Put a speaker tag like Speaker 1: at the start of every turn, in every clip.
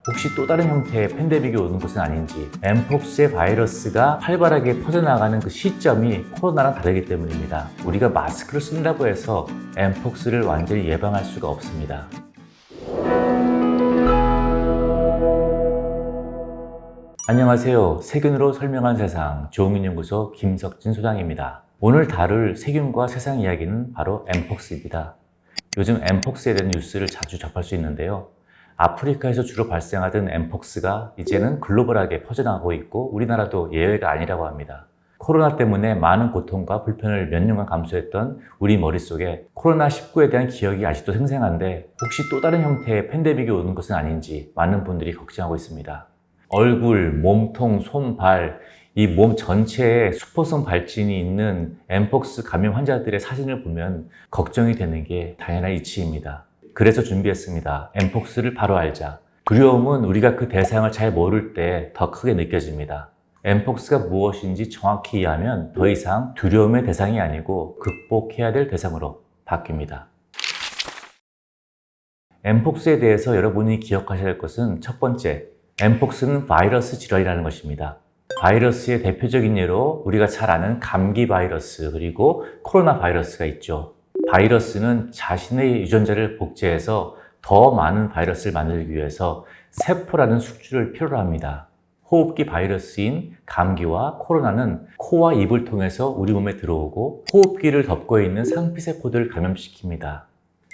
Speaker 1: 혹시 또 다른 형태의 팬데믹이 오는 것은 아닌지, 엠폭스의 바이러스가 활발하게 퍼져나가는 그 시점이 코로나랑 다르기 때문입니다. 우리가 마스크를 쓴다고 해서 엠폭스를 완전히 예방할 수가 없습니다. 안녕하세요. 세균으로 설명한 세상 조응민연구소 김석진 소장입니다. 오늘 다룰 세균과 세상 이야기는 바로 엠폭스입니다. 요즘 엠폭스에 대한 뉴스를 자주 접할 수 있는데요. 아프리카에서 주로 발생하던 엠폭스가 이제는 글로벌하게 퍼져나가고 있고 우리나라도 예외가 아니라고 합니다. 코로나 때문에 많은 고통과 불편을 몇 년간 감수했던 우리 머릿속에 코로나19에 대한 기억이 아직도 생생한데 혹시 또 다른 형태의 팬데믹이 오는 것은 아닌지 많은 분들이 걱정하고 있습니다. 얼굴, 몸통, 손, 발, 이 몸 전체에 수포성 발진이 있는 엠폭스 감염 환자들의 사진을 보면 걱정이 되는 게 당연한 이치입니다. 그래서 준비했습니다. 엠폭스를 바로 알자. 두려움은 우리가 그 대상을 잘 모를 때 더 크게 느껴집니다. 엠폭스가 무엇인지 정확히 이해하면 더 이상 두려움의 대상이 아니고 극복해야 될 대상으로 바뀝니다. 엠폭스에 대해서 여러분이 기억하셔야 할 것은 첫 번째, 엠폭스는 바이러스 질환이라는 것입니다. 바이러스의 대표적인 예로 우리가 잘 아는 감기 바이러스 그리고 코로나 바이러스가 있죠. 바이러스는 자신의 유전자를 복제해서 더 많은 바이러스를 만들기 위해서 세포라는 숙주를 필요로 합니다. 호흡기 바이러스인 감기와 코로나는 코와 입을 통해서 우리 몸에 들어오고 호흡기를 덮고 있는 상피세포들을 감염시킵니다.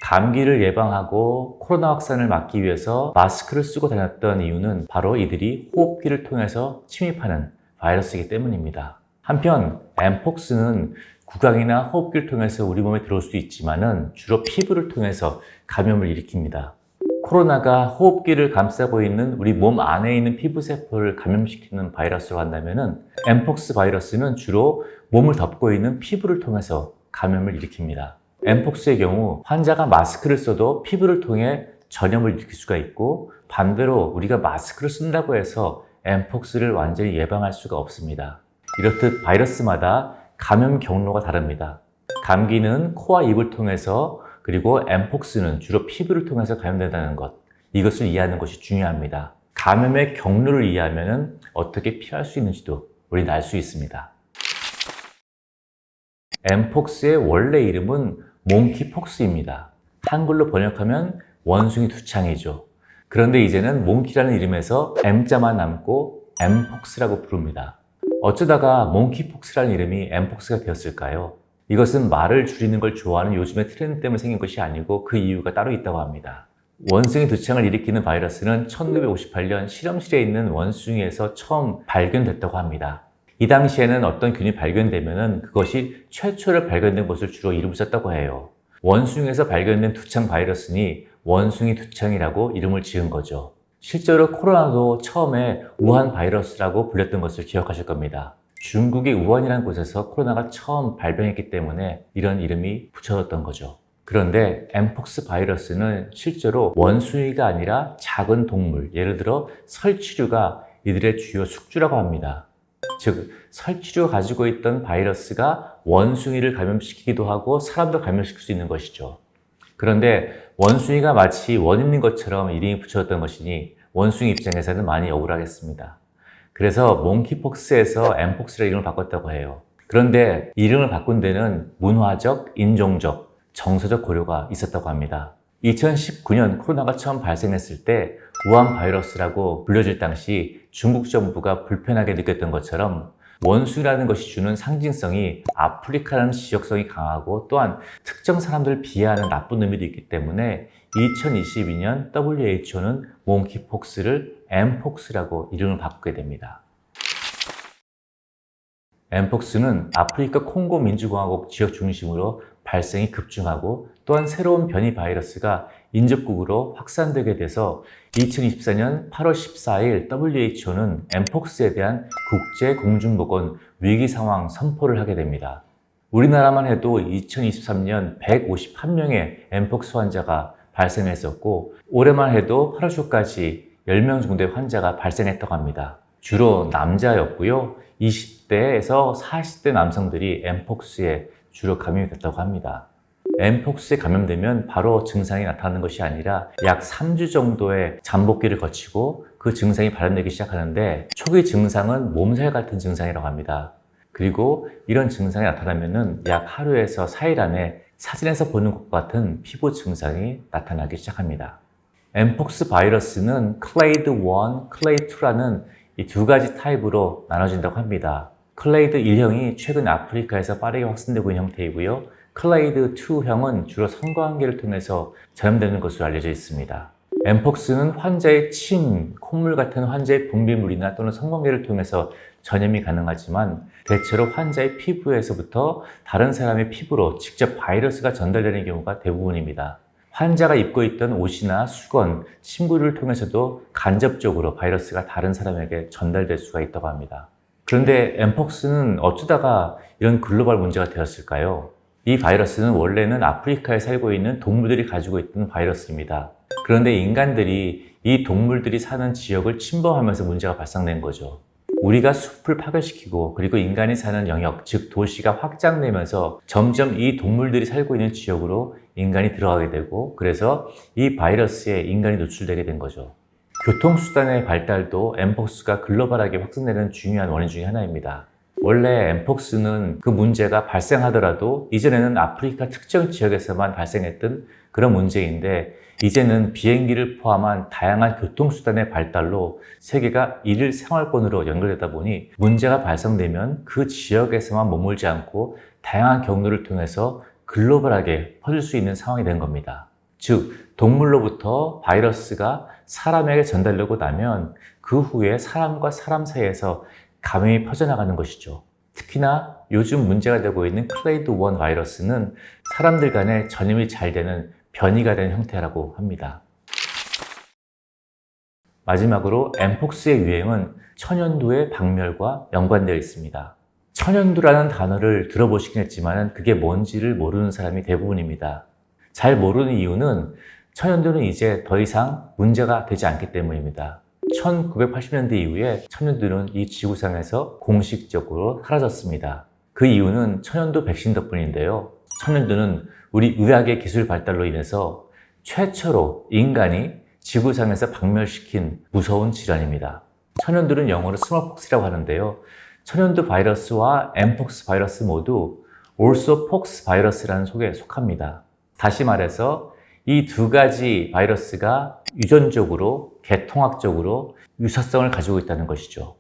Speaker 1: 감기를 예방하고 코로나 확산을 막기 위해서 마스크를 쓰고 다녔던 이유는 바로 이들이 호흡기를 통해서 침입하는 바이러스이기 때문입니다. 한편 엠폭스는 구강이나 호흡기를 통해서 우리 몸에 들어올 수 있지만은 주로 피부를 통해서 감염을 일으킵니다. 코로나가 호흡기를 감싸고 있는 우리 몸 안에 있는 피부세포를 감염시키는 바이러스로 한다면은 엠폭스 바이러스는 주로 몸을 덮고 있는 피부를 통해서 감염을 일으킵니다. 엠폭스의 경우 환자가 마스크를 써도 피부를 통해 전염을 일으킬 수가 있고 반대로 우리가 마스크를 쓴다고 해서 엠폭스를 완전히 예방할 수가 없습니다. 이렇듯 바이러스마다 감염 경로가 다릅니다. 감기는 코와 입을 통해서 그리고 엠폭스는 주로 피부를 통해서 감염된다는 것, 이것을 이해하는 것이 중요합니다. 감염의 경로를 이해하면 어떻게 피할 수 있는지도 우리는 알 수 있습니다. 엠폭스의 원래 이름은 몽키폭스입니다. 한글로 번역하면 원숭이 두창이죠. 그런데 이제는 몽키라는 이름에서 M자만 남고 엠폭스라고 부릅니다. 어쩌다가 몽키폭스라는 이름이 엠폭스가 되었을까요? 이것은 말을 줄이는 걸 좋아하는 요즘의 트렌드 때문에 생긴 것이 아니고 그 이유가 따로 있다고 합니다. 원숭이 두창을 일으키는 바이러스는 1958년 실험실에 있는 원숭이에서 처음 발견됐다고 합니다. 이 당시에는 어떤 균이 발견되면 그것이 최초로 발견된 것을 주로 이름을 썼다고 해요. 원숭이에서 발견된 두창 바이러스니 원숭이 두창이라고 이름을 지은 거죠. 실제로 코로나도 처음에 우한 바이러스라고 불렸던 것을 기억하실 겁니다. 중국의 우한이라는 곳에서 코로나가 처음 발병했기 때문에 이런 이름이 붙여졌던 거죠. 그런데 엠폭스 바이러스는 실제로 원숭이가 아니라 작은 동물, 예를 들어 설치류가 이들의 주요 숙주라고 합니다. 즉, 설치류가 가지고 있던 바이러스가 원숭이를 감염시키기도 하고 사람도 감염시킬 수 있는 것이죠. 그런데 원숭이가 마치 원인인 것처럼 이름이 붙여졌던 것이니 원숭이 입장에서는 많이 억울하겠습니다. 그래서 몽키폭스에서 엠폭스라는 이름을 바꿨다고 해요. 그런데 이름을 바꾼 데는 문화적, 인종적, 정서적 고려가 있었다고 합니다. 2019년 코로나가 처음 발생했을 때 우한 바이러스라고 불려질 당시 중국 정부가 불편하게 느꼈던 것처럼 원숭이라는 것이 주는 상징성이 아프리카라는 지역성이 강하고 또한 특정 사람들을 비하하는 나쁜 의미도 있기 때문에 2022년 WHO는 몽키폭스를 엠폭스라고 이름을 바꾸게 됩니다. 엠폭스는 아프리카 콩고 민주공화국 지역 중심으로 발생이 급증하고 또한 새로운 변이 바이러스가 인접국으로 확산되게 돼서 2024년 8월 14일 WHO는 엠폭스에 대한 국제공중보건 위기상황 선포를 하게 됩니다. 우리나라만 해도 2023년 151명의 엠폭스 환자가 발생했었고 올해만 해도 8월 초까지 10명 정도의 환자가 발생했다고 합니다. 주로 남자였고요. 20대에서 40대 남성들이 엠폭스에 주로 감염이 됐다고 합니다. 엠폭스에 감염되면 바로 증상이 나타나는 것이 아니라 약 3주 정도의 잠복기를 거치고 그 증상이 발현되기 시작하는데 초기 증상은 몸살 같은 증상이라고 합니다. 그리고 이런 증상이 나타나면은 약 하루에서 4일 안에 사진에서 보는 것과 같은 피부 증상이 나타나기 시작합니다. 엠폭스 바이러스는 클레이드 1, 클레이드 2라는 이 두 가지 타입으로 나눠진다고 합니다. 클레이드 1형이 최근 아프리카에서 빠르게 확산되고 있는 형태이고요. 클레이드 2형은 주로 성관계를 통해서 전염되는 것으로 알려져 있습니다. 엠폭스는 환자의 침, 콧물 같은 환자의 분비물이나 또는 성관계를 통해서 전염이 가능하지만 대체로 환자의 피부에서부터 다른 사람의 피부로 직접 바이러스가 전달되는 경우가 대부분입니다. 환자가 입고 있던 옷이나 수건, 침구를 통해서도 간접적으로 바이러스가 다른 사람에게 전달될 수가 있다고 합니다. 그런데 엠폭스는 어쩌다가 이런 글로벌 문제가 되었을까요? 이 바이러스는 원래는 아프리카에 살고 있는 동물들이 가지고 있던 바이러스입니다. 그런데 인간들이 이 동물들이 사는 지역을 침범하면서 문제가 발생된 거죠. 우리가 숲을 파괴시키고 그리고 인간이 사는 영역, 즉 도시가 확장되면서 점점 이 동물들이 살고 있는 지역으로 인간이 들어가게 되고 그래서 이 바이러스에 인간이 노출되게 된 거죠. 교통수단의 발달도 엠폭스가 글로벌하게 확산되는 중요한 원인 중에 하나입니다. 원래 엠폭스는 그 문제가 발생하더라도 이전에는 아프리카 특정 지역에서만 발생했던 그런 문제인데 이제는 비행기를 포함한 다양한 교통수단의 발달로 세계가 일일 생활권으로 연결되다 보니 문제가 발생되면 그 지역에서만 머물지 않고 다양한 경로를 통해서 글로벌하게 퍼질 수 있는 상황이 된 겁니다. 즉, 동물로부터 바이러스가 사람에게 전달되고 나면 그 후에 사람과 사람 사이에서 감염이 퍼져나가는 것이죠. 특히나 요즘 문제가 되고 있는 클레이드 1 바이러스는 사람들 간에 전염이 잘 되는 변이가 된 형태라고 합니다. 마지막으로 엠폭스의 유행은 천연두의 박멸과 연관되어 있습니다. 천연두라는 단어를 들어보시긴 했지만 그게 뭔지를 모르는 사람이 대부분입니다. 잘 모르는 이유는 천연두는 이제 더 이상 문제가 되지 않기 때문입니다. 1980년대 이후에 천연두는 이 지구상에서 공식적으로 사라졌습니다. 그 이유는 천연두 백신 덕분인데요. 천연두는 우리 의학의 기술 발달로 인해서 최초로 인간이 지구상에서 박멸시킨 무서운 질환입니다. 천연두는 영어로 스몰폭스라고 하는데요. 천연두 바이러스와 엠폭스 바이러스 모두 올소폭스 바이러스라는 속에 속합니다. 다시 말해서 이 두 가지 바이러스가 유전적으로, 계통학적으로 유사성을 가지고 있다는 것이죠.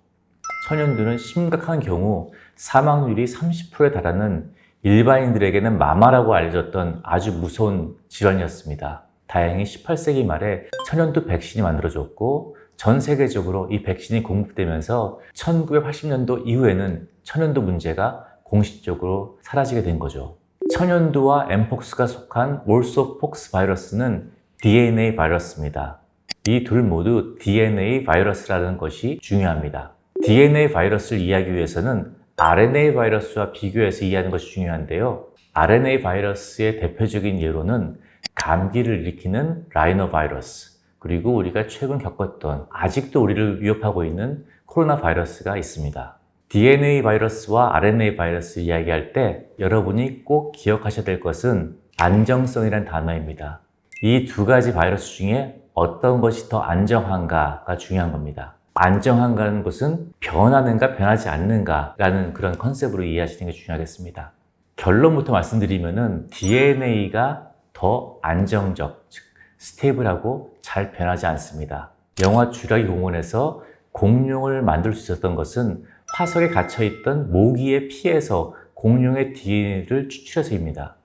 Speaker 1: 천연두는 심각한 경우 사망률이 30%에 달하는 일반인들에게는 마마라고 알려졌던 아주 무서운 질환이었습니다. 다행히 18세기 말에 천연두 백신이 만들어졌고 전 세계적으로 이 백신이 공급되면서 1980년도 이후에는 천연두 문제가 공식적으로 사라지게 된 거죠. 천연두와 엠폭스가 속한 올소폭스 바이러스는 DNA 바이러스입니다. 이 둘 모두 DNA 바이러스라는 것이 중요합니다. DNA 바이러스를 이해하기 위해서는 RNA 바이러스와 비교해서 이해하는 것이 중요한데요. RNA 바이러스의 대표적인 예로는 감기를 일으키는 라이노 바이러스, 그리고 우리가 최근 겪었던 아직도 우리를 위협하고 있는 코로나 바이러스가 있습니다. DNA 바이러스와 RNA 바이러스 이야기할 때 여러분이 꼭 기억하셔야 될 것은 안정성이라는 단어입니다. 이 두 가지 바이러스 중에 어떤 것이 더 안정한가가 중요한 겁니다. 안정한가는 것은 변하는가 변하지 않는가라는 그런 컨셉으로 이해하시는 게 중요하겠습니다. 결론부터 말씀드리면은 DNA가 더 안정적, 즉 스테이블하고 잘 변하지 않습니다. 영화 주라기 공원에서 공룡을 만들 수 있었던 것은 화석에 갇혀있던 모기의 피에서 공룡의 DNA를 추출해서입니다.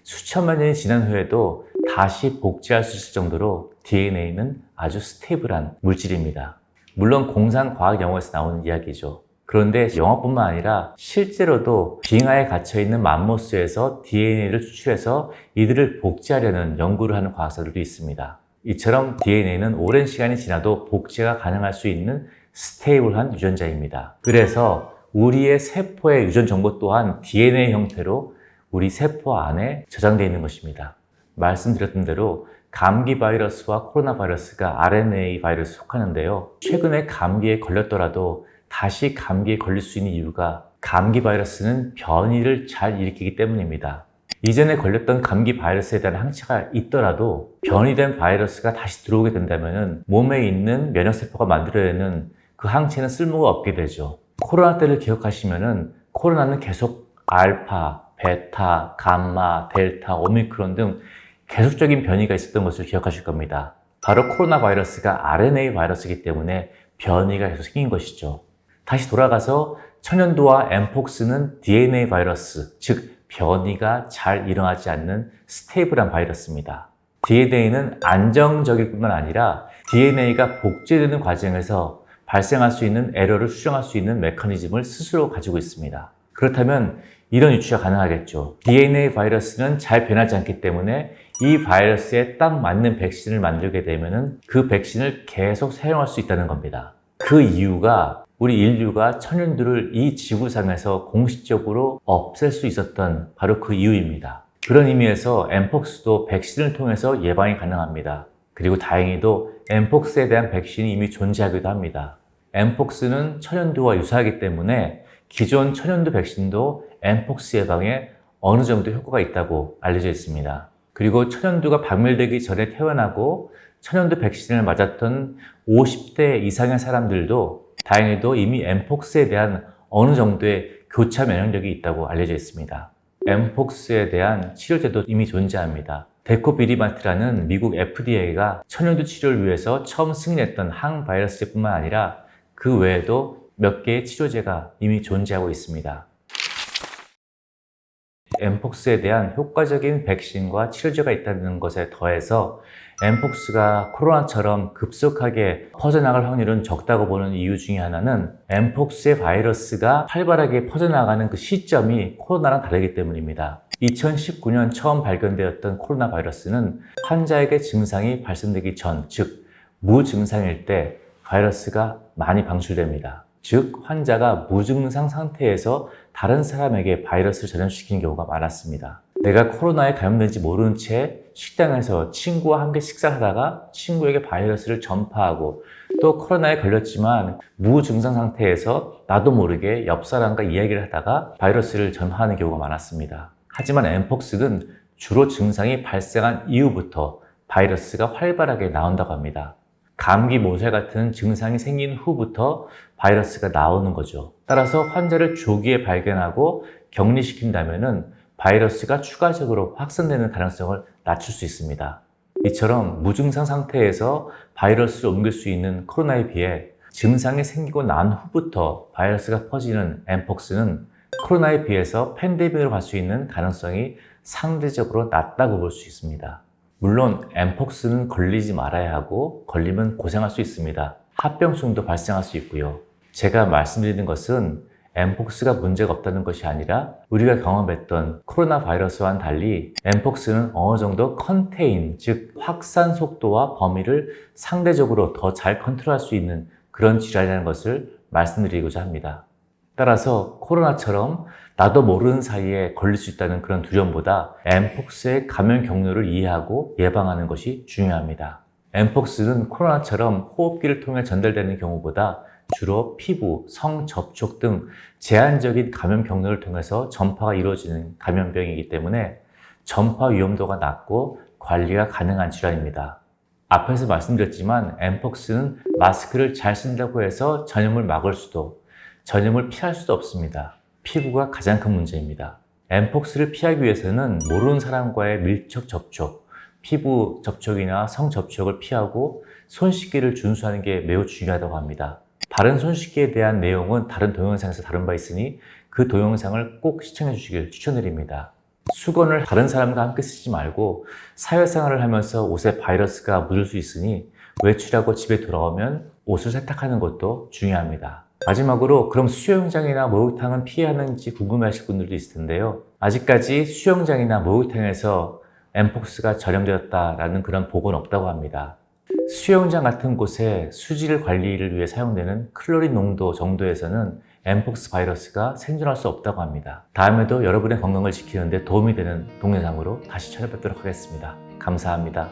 Speaker 1: 수천만 년이 지난 후에도 다시 복제할 수 있을 정도로 DNA는 아주 스테이블한 물질입니다. 물론 공상과학 영화에서 나오는 이야기죠. 그런데 영화뿐만 아니라 실제로도 빙하에 갇혀있는 맘모스에서 DNA를 추출해서 이들을 복제하려는 연구를 하는 과학자들도 있습니다. 이처럼 DNA는 오랜 시간이 지나도 복제가 가능할 수 있는 스테이블한 유전자입니다. 그래서 우리의 세포의 유전 정보 또한 DNA 형태로 우리 세포 안에 저장되어 있는 것입니다. 말씀드렸던 대로 감기 바이러스와 코로나 바이러스가 RNA 바이러스에 속하는데요. 최근에 감기에 걸렸더라도 다시 감기에 걸릴 수 있는 이유가 감기 바이러스는 변이를 잘 일으키기 때문입니다. 이전에 걸렸던 감기 바이러스에 대한 항체가 있더라도 변이된 바이러스가 다시 들어오게 된다면 몸에 있는 면역세포가 만들어내는 그 항체는 쓸모가 없게 되죠. 코로나 때를 기억하시면은 코로나는 계속 알파, 베타, 감마, 델타, 오미크론 등 계속적인 변이가 있었던 것을 기억하실 겁니다. 바로 코로나 바이러스가 RNA 바이러스이기 때문에 변이가 계속 생긴 것이죠. 다시 돌아가서 천연두와 엠폭스는 DNA 바이러스, 즉 변이가 잘 일어나지 않는 스테이블한 바이러스입니다. DNA는 안정적일 뿐만 아니라 DNA가 복제되는 과정에서 발생할 수 있는 에러를 수정할 수 있는 메커니즘을 스스로 가지고 있습니다. 그렇다면 이런 유추가 가능하겠죠. DNA 바이러스는 잘 변하지 않기 때문에 이 바이러스에 딱 맞는 백신을 만들게 되면 그 백신을 계속 사용할 수 있다는 겁니다. 그 이유가 우리 인류가 천연두를 이 지구상에서 공식적으로 없앨 수 있었던 바로 그 이유입니다. 그런 의미에서 엠폭스도 백신을 통해서 예방이 가능합니다. 그리고 다행히도 엠폭스에 대한 백신이 이미 존재하기도 합니다. 엠폭스는 천연두와 유사하기 때문에 기존 천연두 백신도 엠폭스 예방에 어느 정도 효과가 있다고 알려져 있습니다. 그리고 천연두가 박멸되기 전에 태어나고 천연두 백신을 맞았던 50대 이상의 사람들도 다행히도 이미 엠폭스에 대한 어느 정도의 교차 면역력이 있다고 알려져 있습니다. 엠폭스에 대한 치료제도 이미 존재합니다. 데코비리마트라는 미국 FDA가 천연두 치료를 위해서 처음 승인했던 항바이러스제뿐만 아니라 그 외에도 몇 개의 치료제가 이미 존재하고 있습니다. 엠폭스에 대한 효과적인 백신과 치료제가 있다는 것에 더해서 엠폭스가 코로나처럼 급속하게 퍼져나갈 확률은 적다고 보는 이유 중에 하나는 엠폭스의 바이러스가 활발하게 퍼져나가는 그 시점이 코로나랑 다르기 때문입니다. 2019년 처음 발견되었던 코로나 바이러스는 환자에게 증상이 발생되기 전, 즉 무증상일 때 바이러스가 많이 방출됩니다. 즉 환자가 무증상 상태에서 다른 사람에게 바이러스를 전염시키는 경우가 많았습니다. 내가 코로나에 감염된지 모르는 채 식당에서 친구와 함께 식사하다가 친구에게 바이러스를 전파하고 또 코로나에 걸렸지만 무증상 상태에서 나도 모르게 옆 사람과 이야기를 하다가 바이러스를 전파하는 경우가 많았습니다. 하지만 엠폭스는 주로 증상이 발생한 이후부터 바이러스가 활발하게 나온다고 합니다. 감기, 모살 같은 증상이 생긴 후부터 바이러스가 나오는 거죠. 따라서 환자를 조기에 발견하고 격리시킨다면 바이러스가 추가적으로 확산되는 가능성을 낮출 수 있습니다. 이처럼 무증상 상태에서 바이러스를 옮길 수 있는 코로나에 비해 증상이 생기고 난 후부터 바이러스가 퍼지는 엠폭스는 코로나에 비해서 팬데믹으로 갈 수 있는 가능성이 상대적으로 낮다고 볼 수 있습니다. 물론 엠폭스는 걸리지 말아야 하고 걸리면 고생할 수 있습니다. 합병증도 발생할 수 있고요. 제가 말씀드리는 것은 엠폭스가 문제가 없다는 것이 아니라 우리가 경험했던 코로나 바이러스와는 달리 엠폭스는 어느 정도 컨테인, 즉 확산 속도와 범위를 상대적으로 더 잘 컨트롤할 수 있는 그런 질환이라는 것을 말씀드리고자 합니다. 따라서 코로나처럼 나도 모르는 사이에 걸릴 수 있다는 그런 두려움보다 엠폭스의 감염 경로를 이해하고 예방하는 것이 중요합니다. 엠폭스는 코로나처럼 호흡기를 통해 전달되는 경우보다 주로 피부, 성 접촉 등 제한적인 감염 경로를 통해서 전파가 이루어지는 감염병이기 때문에 전파 위험도가 낮고 관리가 가능한 질환입니다. 앞에서 말씀드렸지만 엠폭스는 마스크를 잘 쓴다고 해서 전염을 막을 수도, 전염을 피할 수도 없습니다. 피부가 가장 큰 문제입니다. 엠폭스를 피하기 위해서는 모르는 사람과의 밀접 접촉, 피부 접촉이나 성 접촉을 피하고 손 씻기를 준수하는 게 매우 중요하다고 합니다. 바른 손 씻기에 대한 내용은 다른 동영상에서 다룬 바 있으니 그 동영상을 꼭 시청해 주시길 추천드립니다. 수건을 다른 사람과 함께 쓰지 말고 사회생활을 하면서 옷에 바이러스가 묻을 수 있으니 외출하고 집에 돌아오면 옷을 세탁하는 것도 중요합니다. 마지막으로 그럼 수영장이나 목욕탕은 피해야 하는지 궁금해하실 분들도 있을 텐데요. 아직까지 수영장이나 목욕탕에서 엠폭스가 전염되었다라는 그런 보고는 없다고 합니다. 수영장 같은 곳에 수질 관리를 위해 사용되는 클로린 농도 정도에서는 엠폭스 바이러스가 생존할 수 없다고 합니다. 다음에도 여러분의 건강을 지키는 데 도움이 되는 동영상으로 다시 찾아뵙도록 하겠습니다. 감사합니다.